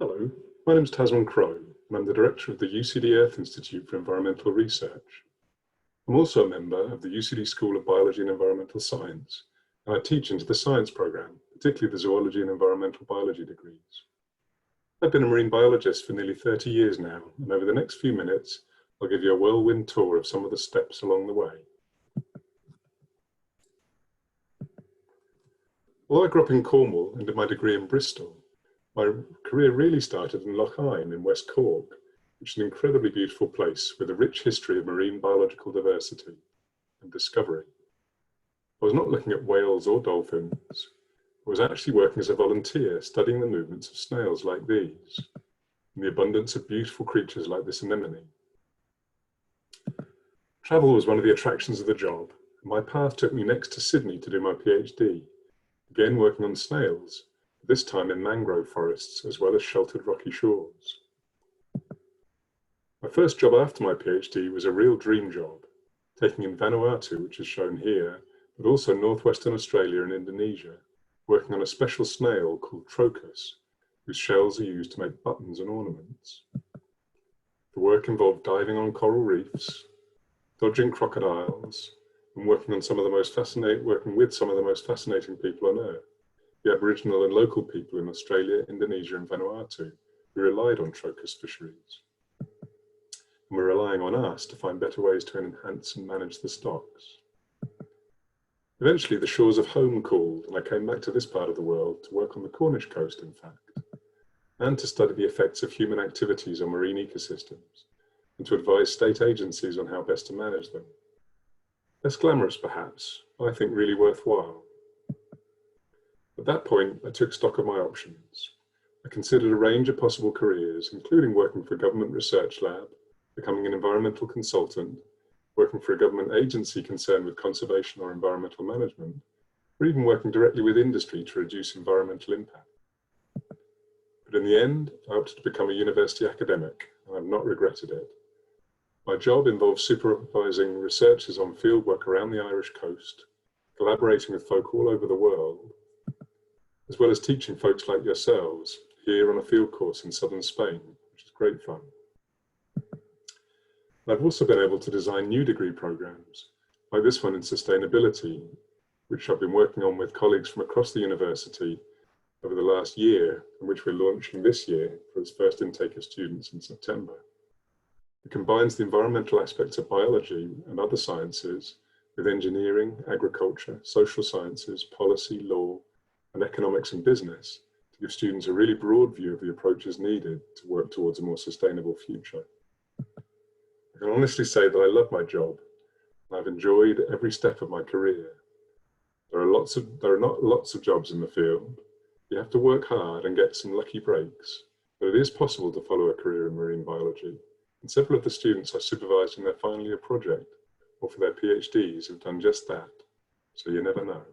Hello, my name is Tasman Crowe, and I'm the Director of the UCD Earth Institute for Environmental Research. I'm also a member of the UCD School of Biology and Environmental Science, and I teach into the science programme, particularly the Zoology and Environmental Biology degrees. I've been a marine biologist for nearly 30 years now, and over the next few minutes, I'll give you a whirlwind tour of some of the steps along the way. Although I grew up in Cornwall and did my degree in Bristol, my career really started in Loch Eyne in West Cork, which is an incredibly beautiful place with a rich history of marine biological diversity and discovery. I was not looking at whales or dolphins. I was actually working as a volunteer studying the movements of snails like these and the abundance of beautiful creatures like this anemone. Travel was one of the attractions of the job, and my path took me next to Sydney to do my PhD, again working on snails, this time in mangrove forests as well as sheltered rocky shores. My first job after my PhD was a real dream job, taking in Vanuatu, which is shown here, but also northwestern Australia and Indonesia, working on a special snail called Trochus, whose shells are used to make buttons and ornaments. The work involved diving on coral reefs, dodging crocodiles, and working with some of the most fascinating people on Earth, the Aboriginal and local people in Australia, Indonesia and Vanuatu, who relied on Trochus fisheries. And were relying on us to find better ways to enhance and manage the stocks. Eventually the shores of home called, and I came back to this part of the world to work on the Cornish coast, in fact, and to study the effects of human activities on marine ecosystems, and to advise state agencies on how best to manage them. Less glamorous perhaps, but I think really worthwhile. At that point, I took stock of my options. I considered a range of possible careers, including working for a government research lab, becoming an environmental consultant, working for a government agency concerned with conservation or environmental management, or even working directly with industry to reduce environmental impact. But in the end, I opted to become a university academic, and I've not regretted it. My job involves supervising researchers on fieldwork around the Irish coast, collaborating with folk all over the world, as well as teaching folks like yourselves here on a field course in southern Spain, which is great fun. I've also been able to design new degree programs, like this one in sustainability, which I've been working on with colleagues from across the university over the last year, and which we're launching this year for its first intake of students in September. It combines the environmental aspects of biology and other sciences with engineering, agriculture, social sciences, policy, law, and economics and business to give students a really broad view of the approaches needed to work towards a more sustainable future. I can honestly say that I love my job, and I've enjoyed every step of my career. There are not lots of jobs in the field. You have to work hard and get some lucky breaks, but it is possible to follow a career in marine biology, and several of the students I supervised in their final year project or for their PhDs have done just that, so you never know.